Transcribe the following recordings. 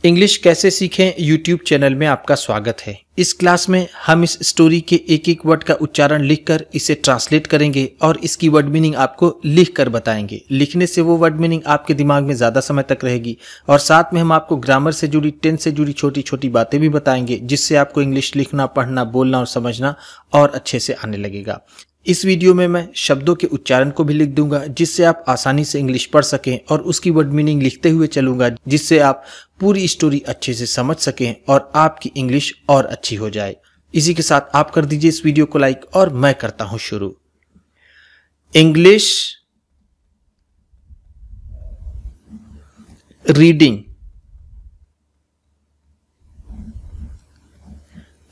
English कैसे सीखें YouTube channel में आपका स्वागत है। इस क्लास में हम इस स्टोरी के एक एक वर्ड का उच्चारण लिखकर इसे ट्रांसलेट करेंगे और इसकी वर्ड मीनिंग आपको लिखकर बताएंगे। लिखने से वो वर्ड मीनिंग आपके दिमाग में ज़्यादा समय तक रहेगी और साथ में हम आपको ग्रामर से जुड़ी, टेंस से जुड़ी छोटी छोटी बातें भी बताएंगे, जिससे आपको इंग्लिश लिखना, पढ़ना, बोलना और समझना और अच्छे से आने लगेगा। इस वीडियो में मैं शब्दों के उच्चारण को भी लिख दूंगा, जिससे आप आसानी से इंग्लिश पढ़ सकें, और उसकी वर्ड मीनिंग लिखते हुए चलूंगा, जिससे आप पूरी स्टोरी अच्छे से समझ सकें और आपकी इंग्लिश और अच्छी हो जाए। इसी के साथ आप कर दीजिए इस वीडियो को लाइक और मैं करता हूं शुरू। इंग्लिश रीडिंग,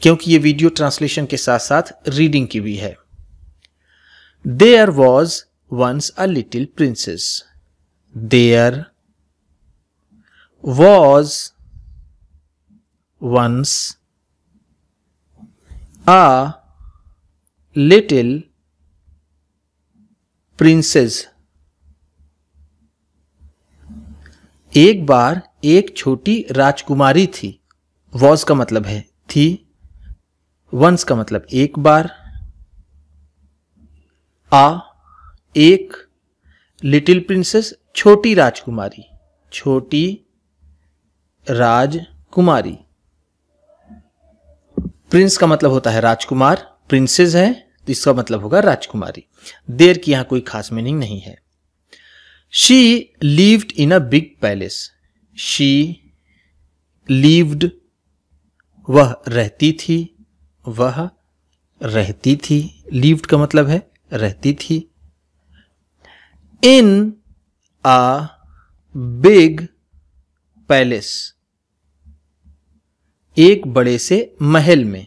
क्योंकि ये वीडियो ट्रांसलेशन के साथ साथ रीडिंग की भी है। There was once a little princess. There was once a little princess. एक बार एक छोटी राजकुमारी थी। Was का मतलब है थी, once का मतलब एक बार, एक, लिटिल प्रिंसेस छोटी राजकुमारी, छोटी राजकुमारी। प्रिंस का मतलब होता है राजकुमार, प्रिंसेस है तो इसका मतलब होगा राजकुमारी। देर की यहां कोई खास मीनिंग नहीं है। She lived in a big palace. She lived, वह रहती थी, वह रहती थी। लिव्ड का मतलब है रहती थी। इन अ बिग पैलेस, एक बड़े से महल में।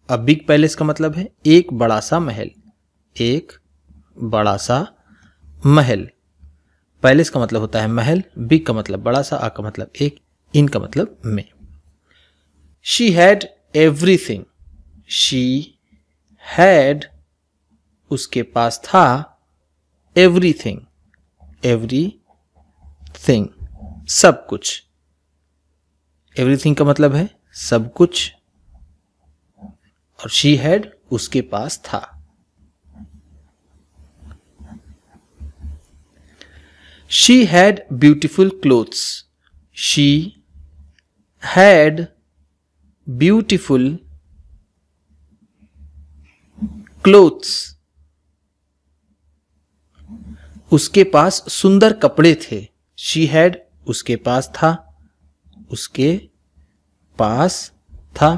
अ बिग पैलेस का मतलब है एक बड़ा सा महल, एक बड़ा सा महल। पैलेस का मतलब होता है महल, बिग का मतलब बड़ा सा, आ का मतलब एक, इन का मतलब में। She had everything. She had, उसके पास था, एवरीथिंग, एवरीथिंग सब कुछ। एवरीथिंग का मतलब है सब कुछ, और शी हैड उसके पास था। She had beautiful clothes. She had beautiful clothes, उसके पास सुंदर कपड़े थे। शी हैड उसके पास था, उसके पास था।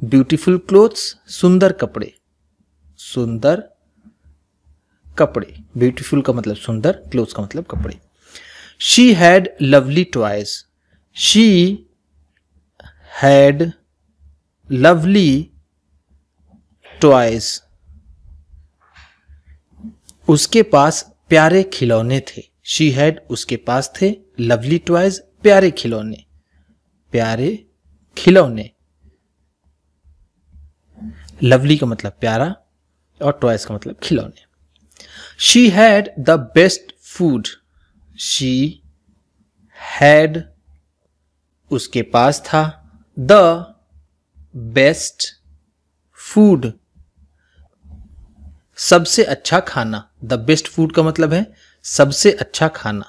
ब्यूटीफुल क्लोथ्स सुंदर कपड़े, सुंदर कपड़े। ब्यूटीफुल का मतलब सुंदर, क्लोथ्स का मतलब कपड़े। She had lovely toys. She had lovely toys, उसके पास प्यारे खिलौने थे। शी हैड उसके पास थे, लवली टॉयज प्यारे खिलौने, प्यारे खिलौने। लवली का मतलब प्यारा और टॉयज का मतलब खिलौने। She had the best food. She had उसके पास था, द बेस्ट फूड सबसे अच्छा खाना। द बेस्ट फूड का मतलब है सबसे अच्छा खाना,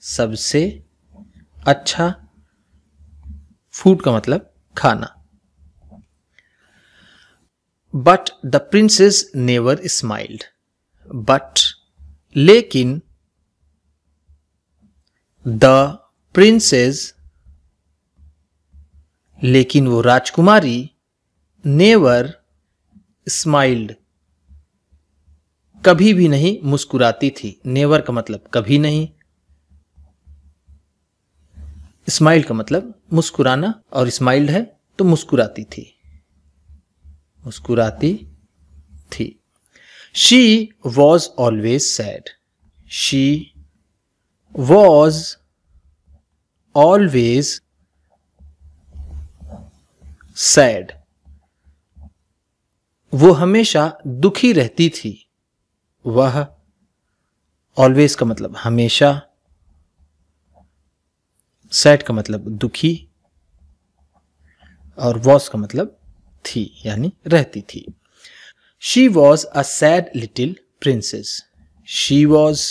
सबसे अच्छा, फूड का मतलब खाना। But the princess never smiled. But, लेकिन, द प्रिंसेस, लेकिन वो राजकुमारी, नेवर स्माइल्ड कभी भी नहीं मुस्कुराती थी। नेवर का मतलब कभी नहीं, स्माइल का मतलब मुस्कुराना, और स्माइल्ड है तो मुस्कुराती थी, मुस्कुराती थी। She was always sad. She was always sad, वो हमेशा दुखी रहती थी। वह, ऑलवेज का मतलब हमेशा, सैड का मतलब दुखी, और वॉज का मतलब थी यानी रहती थी। She was a sad little princess. She was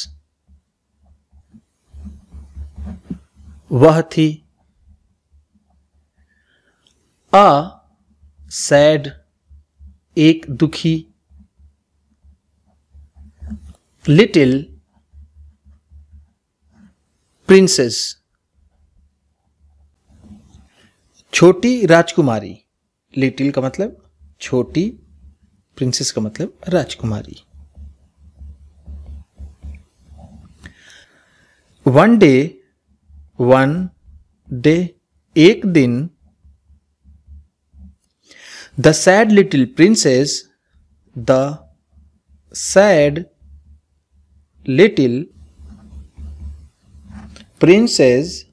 वह थी, अ सैड एक दुखी, लिटिल प्रिंसेस छोटी राजकुमारी। लिटिल का मतलब छोटी, प्रिंसेस का मतलब राजकुमारी। वन डे एक दिन, the sad little princess, the sad little princess,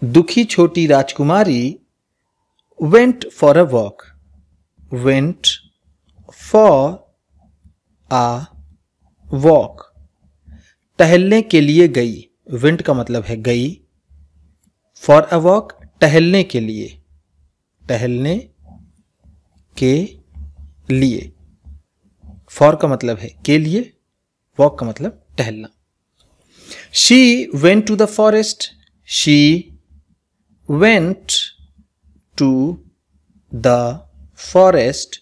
दुखी छोटी राजकुमारी, went for a walk. Went for a walk टहलने के लिए गई। वेंट का मतलब है गई, फॉर अ वॉक टहलने के लिए, टहलने के लिए। फॉर का मतलब है के लिए, वॉक का मतलब टहलना। She went to the forest. She went to the forest,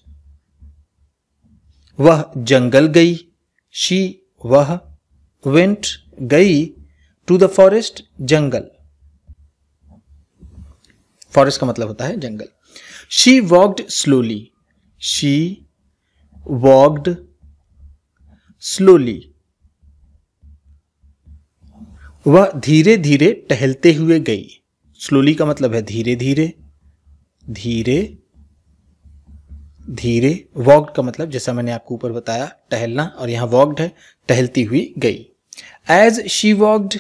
वह जंगल गई। शी वह, वेंट गई, टू द फॉरेस्ट जंगल। फॉरेस्ट का मतलब होता है जंगल। She walked slowly. She walked slowly, वह धीरे धीरे टहलते हुए गई। स्लोली का मतलब है धीरे धीरे, धीरे धीरे। वॉक्ड का मतलब जैसा मैंने आपको ऊपर बताया टहलना, और यहां वॉक्ड है टहलती हुई गई। As she walked,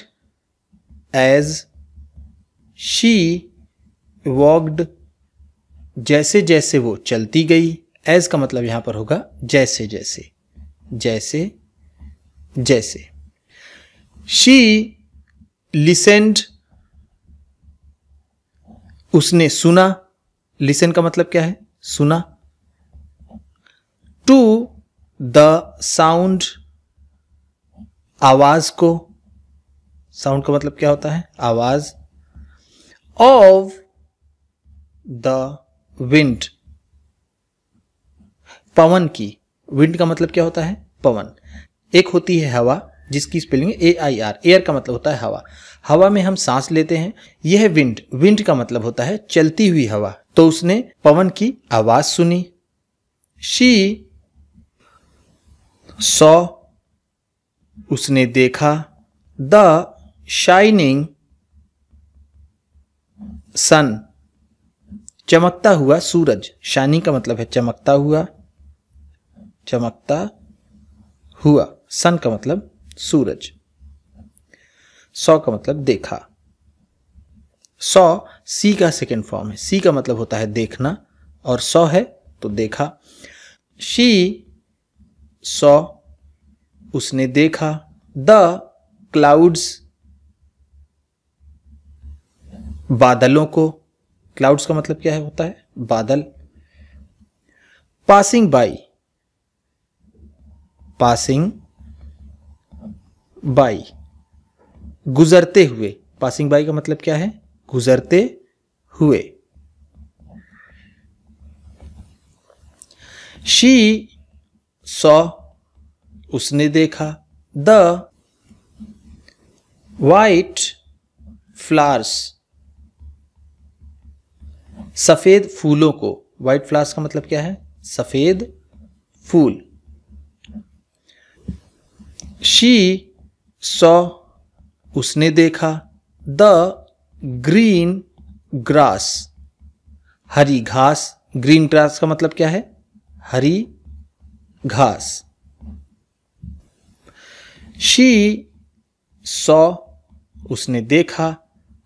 as she walked, जैसे जैसे वो चलती गई। एज का मतलब यहां पर होगा जैसे जैसे, जैसे जैसे। शी लिसेंड, उसने सुना। लिसन का मतलब क्या है? सुना। टू द साउंड, आवाज को। साउंड का मतलब क्या होता है? आवाज। ऑफ द विंड, पवन की। विंड का मतलब क्या होता है? पवन। एक होती है हवा जिसकी स्पेलिंग AIR। एयर का मतलब होता है हवा। हवा में हम सांस लेते हैं। यह है विंड। विंड का मतलब होता है चलती हुई हवा। तो उसने पवन की आवाज सुनी। शी सॉ, उसने देखा। द शाइनिंग सन, चमकता हुआ सूरज। शाइनिंग का मतलब है चमकता हुआ, चमकता हुआ। सन का मतलब सूरज। सॉ का मतलब देखा। सॉ सी का सेकेंड फॉर्म है। सी का मतलब होता है देखना और सॉ है तो देखा। शी सॉ, उसने देखा। द क्लाउड्स, बादलों को। क्लाउड्स का मतलब क्या है होता है? बादल। पासिंग बाई, पासिंग बाई, गुजरते हुए। पासिंग बाई का मतलब क्या है? गुजरते हुए। शी सॉ, उसने देखा। द वाइट फ्लावर्स, सफेद फूलों को। वाइट फ्लावर्स का मतलब क्या है? सफेद फूल। शी सॉ, उसने देखा। द ग्रीन ग्रास, हरी घास। ग्रीन ग्रास का मतलब क्या है? हरी घास। शी सॉ, उसने देखा।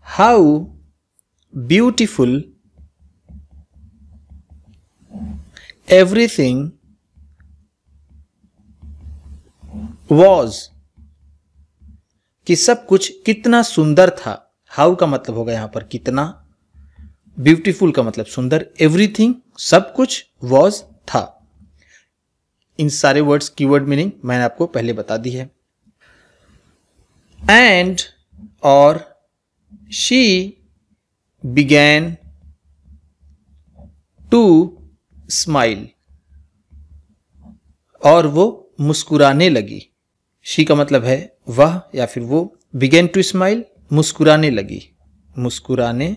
हाउ ब्यूटीफुल एवरीथिंग वॉज, कि सब कुछ कितना सुंदर था। हाउ का मतलब होगा यहाँ पर कितना, ब्यूटीफुल का मतलब सुंदर, एवरीथिंग सब कुछ, वॉज था। इन सारे वर्ड्स की वर्ड मीनिंग मैंने आपको पहले बता दी है। एंड और शी बिगैन टू स्माइल, और वो मुस्कुराने लगी। शी का मतलब है वह या फिर वो, बिगेन टू स्माइल मुस्कुराने लगी, मुस्कुराने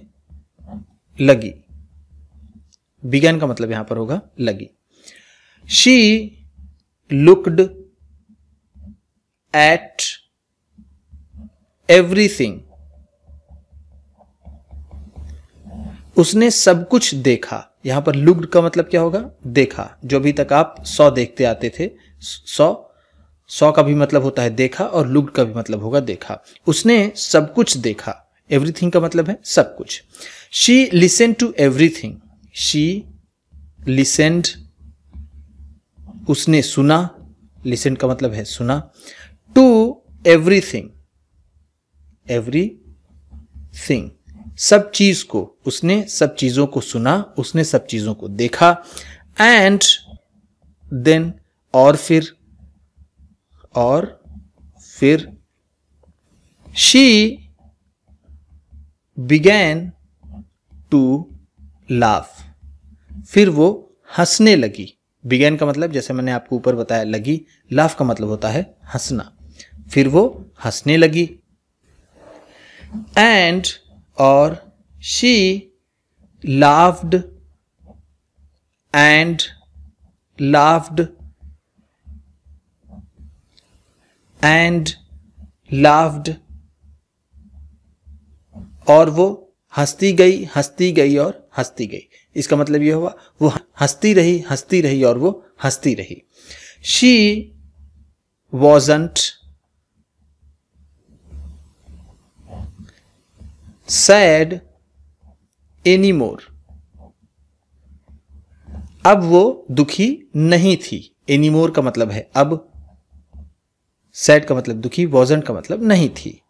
लगी। बिगेन का मतलब यहां पर होगा लगी। शी लुक्ड एट एवरीथिंग, उसने सब कुछ देखा। यहां पर लुक्ड का मतलब क्या होगा, देखा। जो अभी तक आप सॉ देखते आते थे, सॉ का भी मतलब होता है देखा और लुक्ड का भी मतलब होगा देखा। उसने सब कुछ देखा। एवरीथिंग का मतलब है सब कुछ। She listen to everything, she listened उसने सुना, लिसन का मतलब है सुना, टू एवरीथिंग, एवरीथिंग सब चीज को, उसने सब चीजों को सुना, उसने सब चीजों को देखा। एंड देन और फिर शी बिगैन टू लाफ, फिर वो हंसने लगी। बिगैन का मतलब जैसे मैंने आपको ऊपर बताया लगी, लाफ का मतलब होता है हंसना। फिर वो हंसने लगी। एंड और she laughed and laughed and laughed, और वो हंसती गई, हंसती गई और हंसती गई। इसका मतलब यह हुआ वो हंसती रही और वो हंसती रही। She wasn't sad any more, अब वो दुखी नहीं थी। एनी मोर का मतलब है अब, सैड का मतलब दुखी, वॉजंट का मतलब नहीं थी।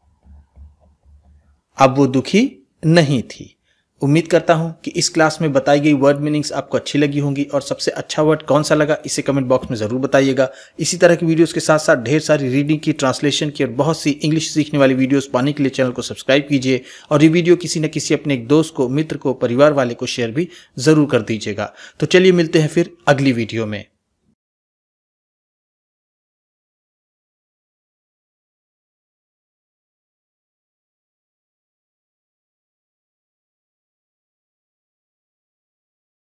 अब वो दुखी नहीं थी। उम्मीद करता हूं कि इस क्लास में बताई गई वर्ड मीनिंग्स आपको अच्छी लगी होंगी, और सबसे अच्छा वर्ड कौन सा लगा इसे कमेंट बॉक्स में जरूर बताइएगा। इसी तरह की वीडियोस के साथ साथ ढेर सारी रीडिंग की, ट्रांसलेशन की और बहुत सी इंग्लिश सीखने वाली वीडियोस पाने के लिए चैनल को सब्सक्राइब कीजिए, और ये वीडियो किसी न किसी अपने एक दोस्त को, मित्र को, परिवार वाले को शेयर भी जरूर कर दीजिएगा। तो चलिए मिलते हैं फिर अगली वीडियो में।